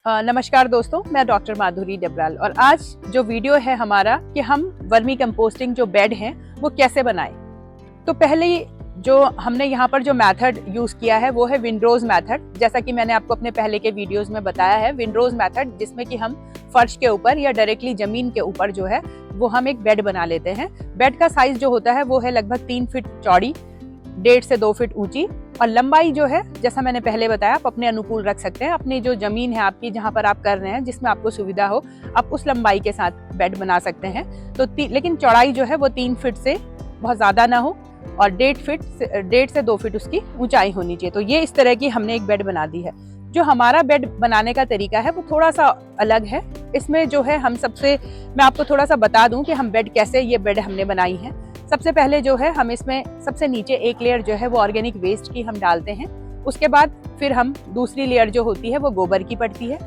नमस्कार दोस्तों, मैं डॉक्टर माधुरी डबराल और आज जो वीडियो है हमारा कि हम वर्मी कंपोस्टिंग जो बेड हैं वो कैसे बनाएं। तो पहले जो हमने यहाँ पर जो मेथड यूज किया है वो है विंडरोज मेथड। जैसा कि मैंने आपको अपने पहले के वीडियोस में बताया है, विंडरोज मेथड जिसमें कि हम फर्श के ऊपर या डायरेक्टली जमीन के ऊपर जो है वो हम एक बेड बना लेते हैं। बेड का साइज जो होता है वो है लगभग 3 फीट चौड़ी, 1.5 से 2 फीट ऊंची और लंबाई जो है जैसा मैंने पहले बताया आप अपने अनुकूल रख सकते हैं। अपनी जो जमीन है आपकी जहां पर आप कर रहे हैं जिसमें आपको सुविधा हो आप उस लंबाई के साथ बेड बना सकते हैं। तो लेकिन चौड़ाई जो है वो 3 फीट से बहुत ज़्यादा ना हो और 1.5 से 2 फीट उसकी ऊंचाई होनी चाहिए। तो ये इस तरह की हमने एक बेड बना दी है। जो हमारा बेड बनाने का तरीका है वो थोड़ा सा अलग है। इसमें जो है मैं आपको थोड़ा सा बता दूं कि हम बेड कैसे ये बेड हमने बनाई है। सबसे पहले जो है हम इसमें सबसे नीचे एक लेयर जो है वो ऑर्गेनिक वेस्ट की हम डालते हैं। उसके बाद फिर हम दूसरी लेयर जो होती है वो गोबर की पड़ती है,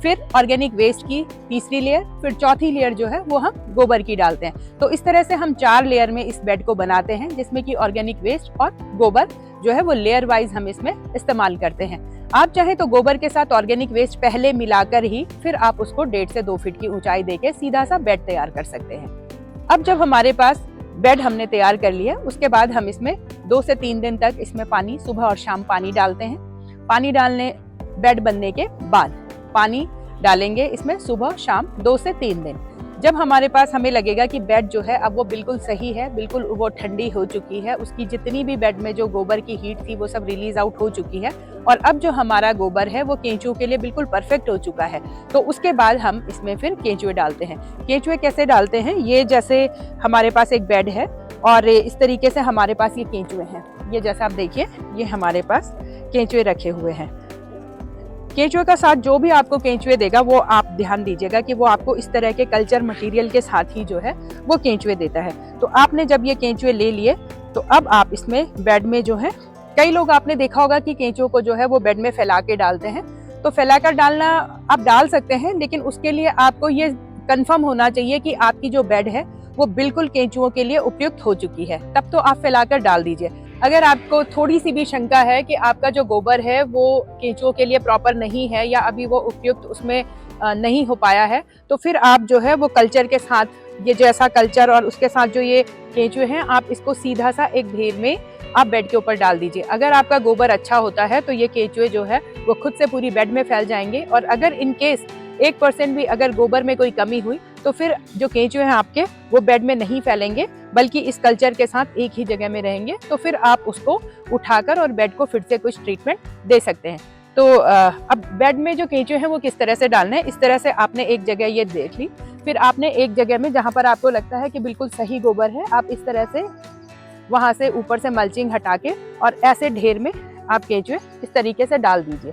फिर ऑर्गेनिक वेस्ट की तीसरी लेयर, फिर चौथी लेयर जो है वो हम गोबर की डालते हैं। तो इस तरह से हम 4 लेयर में इस बेड को बनाते हैं जिसमें कि ऑर्गेनिक वेस्ट और गोबर जो है वो लेयर वाइज हम इसमें इस्तेमाल करते हैं। आप चाहे तो गोबर के साथ ऑर्गेनिक वेस्ट पहले मिलाकर ही फिर आप उसको 1.5 से 2 फीट की ऊंचाई देके सीधा सा बेड तैयार कर सकते हैं। अब जब हमारे पास बेड हमने तैयार कर लिया उसके बाद हम इसमें 2 से 3 दिन तक इसमें पानी सुबह और शाम पानी डालते हैं। पानी डालने बेड बनने के बाद पानी डालेंगे इसमें सुबह शाम 2 से 3 दिन। जब हमारे पास हमें लगेगा कि बेड जो है अब वो बिल्कुल सही है, बिल्कुल वो ठंडी हो चुकी है, उसकी जितनी भी बेड में जो गोबर की हीट थी वो सब रिलीज आउट हो चुकी है और अब जो हमारा गोबर है वो केंचुओं के लिए बिल्कुल परफेक्ट हो चुका है, तो उसके बाद हम इसमें फिर केंचुए डालते हैं। केंचुए कैसे डालते हैं, ये जैसे हमारे पास एक बेड है और इस तरीके से हमारे पास ये केंचुए हैं। ये जैसा आप देखिए ये हमारे पास केंचुए रखे हुए हैं। केंचुए का साथ जो भी आपको केंचुए देगा वो आप ध्यान दीजिएगा कि वो आपको इस तरह के कल्चर मटेरियल के साथ ही जो है वो केंचुए देता है। तो आपने जब ये केंचुए ले लिए तो अब आप इसमें बेड में जो है, कई लोग आपने देखा होगा कि केंचुओं को जो है वो बेड में फैला के डालते हैं। तो फैलाकर डालना आप डाल सकते हैं, लेकिन उसके लिए आपको ये कंफर्म होना चाहिए कि आपकी जो बेड है वो बिल्कुल केंचुओं के लिए उपयुक्त हो चुकी है, तब तो आप फैलाकर डाल दीजिए। अगर आपको थोड़ी सी भी शंका है कि आपका जो गोबर है वो केंचुओं के लिए प्रॉपर नहीं है या अभी वो उपयुक्त उसमें नहीं हो पाया है, तो फिर आप जो है वो कल्चर के साथ, ये जैसा कल्चर और उसके साथ जो ये केंचुए हैं, आप इसको सीधा सा एक ढेर में आप बेड के ऊपर डाल दीजिए। अगर आपका गोबर अच्छा होता है तो ये केंचुए जो है वो खुद से पूरी बेड में फैल जाएंगे और अगर इन केस 1% भी अगर गोबर में कोई कमी हुई तो फिर जो केंचुए हैं आपके वो बेड में नहीं फैलेंगे बल्कि इस कल्चर के साथ एक ही जगह में रहेंगे। तो फिर आप उसको उठाकर और बेड को फिर से कुछ ट्रीटमेंट दे सकते हैं। तो अब बेड में जो केंचुए हैं वो किस तरह से डालने हैं, इस तरह से आपने एक जगह ये देख ली, फिर आपने एक जगह में जहाँ पर आपको लगता है कि बिल्कुल सही गोबर है, आप इस तरह से वहां से ऊपर से मल्चिंग हटा के और ऐसे ढेर में आप केंचुए इस तरीके से डाल दीजिए।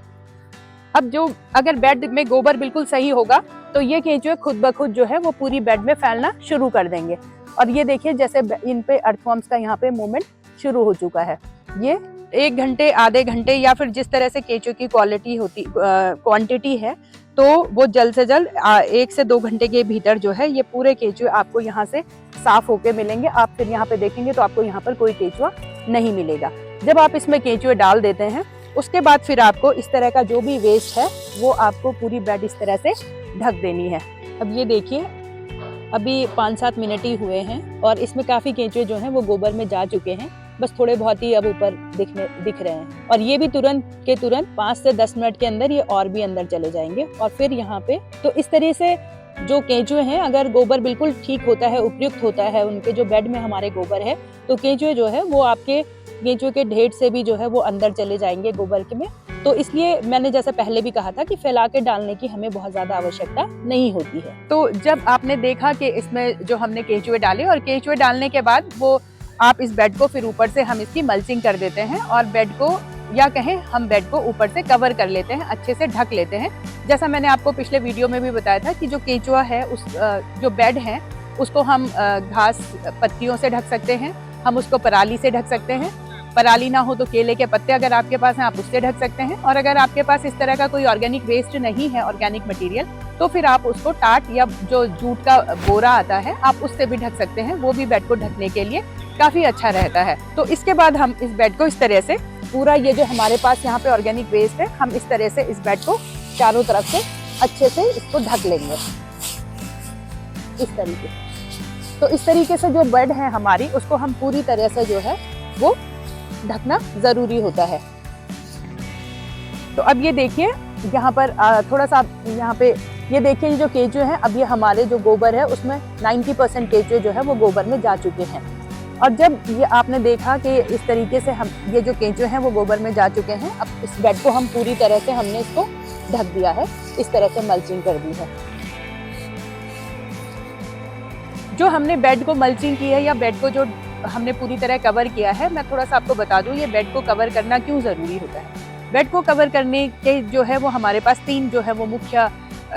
अब जो अगर बेड में गोबर बिल्कुल सही होगा तो ये केंचुए खुद ब खुद जो है वो पूरी बेड में फैलना शुरू कर देंगे। और ये देखिए जैसे इन पे अर्थवॉर्म्स का यहाँ पे मूवमेंट शुरू हो चुका है। ये 1 घंटे, आधे घंटे या फिर जिस तरह से केंचुए की क्वांटिटी है तो वो जल्द से जल्द 1 से 2 घंटे के भीतर जो है ये पूरे केंचुए आपको यहाँ से साफ होके मिलेंगे। आप फिर यहाँ पे देखेंगे तो आपको यहाँ पर कोई केंचुआ नहीं मिलेगा। जब आप इसमें केंचुए डाल देते हैं उसके बाद फिर आपको इस तरह का जो भी वेस्ट है वो आपको पूरी बेड इस तरह से ढक देनी है। अब ये देखिए अभी 5-7 मिनट ही हुए हैं और इसमें काफ़ी केंचुए जो हैं वो गोबर में जा चुके हैं, बस थोड़े बहुत ही अब ऊपर दिख रहे हैं और ये भी तुरंत के तुरंत 5 से 10 मिनट के अंदर ये और भी अंदर चले जाएंगे। और फिर यहाँ पे तो इस तरह से जो केंचुए हैं, अगर गोबर बिल्कुल ठीक होता है, उपयुक्त होता है, उनके जो बेड में हमारे गोबर है, तो केंचुए जो है वो आपके केंचुए के ढेर से भी जो है वो अंदर चले जाएंगे गोबर के में। तो इसलिए मैंने जैसे पहले भी कहा था कि फैला के डालने की हमें बहुत ज्यादा आवश्यकता नहीं होती है। तो जब आपने देखा कि इसमें जो हमने केंचुए डाले और केंचुए डालने के बाद वो आप इस बेड को फिर ऊपर से हम इसकी मल्चिंग कर देते हैं और बेड को, या कहें हम बेड को ऊपर से कवर कर लेते हैं, अच्छे से ढक लेते हैं। जैसा मैंने आपको पिछले वीडियो में भी बताया था कि जो केंचुआ है उस जो बेड है उसको हम घास पत्तियों से ढक सकते हैं, हम उसको पराली से ढक सकते हैं, पराली ना हो तो केले के पत्ते अगर आपके पास हैं आप उससे ढक सकते हैं, और अगर आपके पास इस तरह का कोई ऑर्गेनिक वेस्ट नहीं है, ऑर्गेनिक मटेरियल, तो फिर आप उसको टाट या जो जूट का बोरा आता है आप उससे भी ढक सकते हैं। वो भी बेड को ढकने के लिए काफी अच्छा रहता है। तो इसके बाद हम इस बेड को इस तरह से पूरा, ये जो हमारे पास यहाँ पे ऑर्गेनिक वेस्ट है, हम इस तरह से इस बेड को चारों तरफ से अच्छे से इसको ढक लेंगे इस तरीके। तो इस तरीके से जो बेड है हमारी, उसको हम पूरी तरह से जो है वो ढकना जरूरी होता है। तो अब ये देखिए यहाँ पर थोड़ा सा यहाँ पे ये देखिए, जो केंचुए हैं, अब ये हमारे जो गोबर है उसमें 90% केंचुए जो है वो गोबर में जा चुके हैं। और जब ये आपने देखा कि इस तरीके से हम ये जो केंचुए हैं वो गोबर में जा चुके हैं, अब इस बेड को हम पूरी तरह से हमने इसको ढक दिया है, इस तरह से मल्चिंग कर दी है। जो हमने बेड को मल्चिंग की है या बेड को जो हमने पूरी तरह कवर किया है, मैं थोड़ा सा आपको बता दूं ये बेड को कवर करना क्यों ज़रूरी होता है। बेड को कवर करने के जो है वो हमारे पास 3 जो है वो मुख्य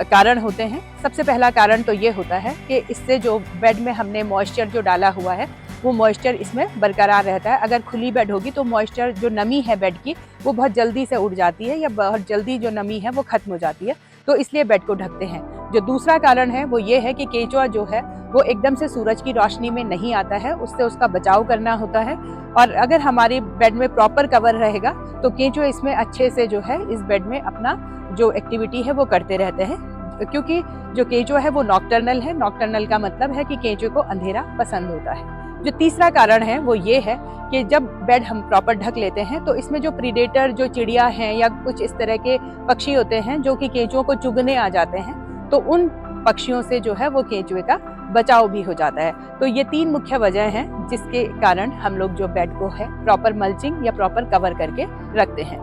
कारण होते हैं। सबसे पहला कारण तो ये होता है कि इससे जो बेड में हमने मॉइस्चर जो डाला हुआ है वो मॉइस्चर इसमें बरकरार रहता है। अगर खुली बेड होगी तो मॉइस्चर जो नमी है बेड की वो बहुत जल्दी से उड़ जाती है या बहुत जल्दी जो नमी है वो खत्म हो जाती है, तो इसलिए बेड को ढकते हैं। जो दूसरा कारण है वो ये है कि केंचुआ जो है वो एकदम से सूरज की रोशनी में नहीं आता है, उससे उसका बचाव करना होता है। और अगर हमारे बेड में प्रॉपर कवर रहेगा तो केंचुए इसमें अच्छे से जो है इस बेड में अपना जो एक्टिविटी है वो करते रहते हैं, क्योंकि जो केंचुआ है वो नॉक्टर्नल है। नॉक्टर्नल का मतलब है कि केंचुए को अंधेरा पसंद होता है। जो तीसरा कारण है वो ये है कि जब बेड हम प्रॉपर ढक लेते हैं तो इसमें जो प्रीडेटर जो चिड़िया हैं या कुछ इस तरह के पक्षी होते हैं जो कि केंचुओं को चुगने आ जाते हैं, तो उन पक्षियों से जो है वो केंचुए का बचाव भी हो जाता है। तो ये 3 मुख्य वजह हैं जिसके कारण हम लोग जो बेड को है प्रॉपर मल्चिंग या प्रॉपर कवर करके रखते हैं।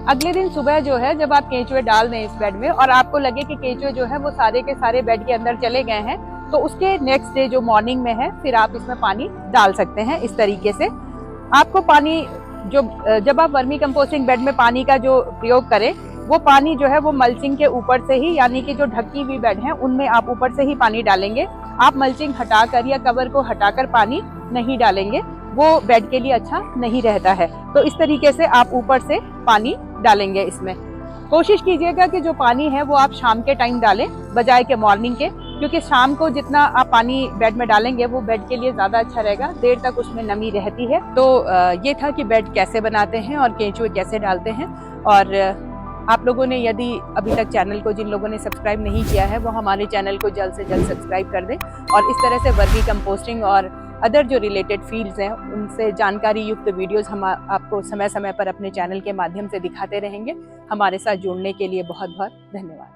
अगले दिन सुबह जो है जब आप केंचुए डाल दें इस बेड में और आपको लगे कि केंचुए जो है वो सारे के सारे बेड के अंदर चले गए हैं, तो उसके नेक्स्ट डे जो मॉर्निंग में है फिर आप इसमें पानी डाल सकते हैं। इस तरीके से आपको पानी जो जब आप वर्मी कंपोस्टिंग बेड में पानी का जो प्रयोग करें वो पानी जो है वो मल्चिंग के ऊपर से ही, यानी कि जो ढकी हुई बेड है उनमें आप ऊपर से ही पानी डालेंगे। आप मल्चिंग हटाकर या कवर को हटाकर पानी नहीं डालेंगे, वो बेड के लिए अच्छा नहीं रहता है। तो इस तरीके से आप ऊपर से पानी डालेंगे इसमें। कोशिश कीजिएगा कि जो पानी है वो आप शाम के टाइम डालें बजाय के मॉर्निंग के, क्योंकि शाम को जितना आप पानी बेड में डालेंगे वो बेड के लिए ज़्यादा अच्छा रहेगा, देर तक उसमें नमी रहती है। तो ये था कि बेड कैसे बनाते हैं और केंचुए कैसे डालते हैं। और आप लोगों ने यदि अभी तक चैनल को, जिन लोगों ने सब्सक्राइब नहीं किया है वो हमारे चैनल को जल्द से जल्द सब्सक्राइब कर दें और इस तरह से वर्मी कंपोस्टिंग और अदर जो रिलेटेड फील्ड्स हैं उनसे जानकारी युक्त वीडियोस हम आपको समय समय पर अपने चैनल के माध्यम से दिखाते रहेंगे। हमारे साथ जुड़ने के लिए बहुत बहुत धन्यवाद।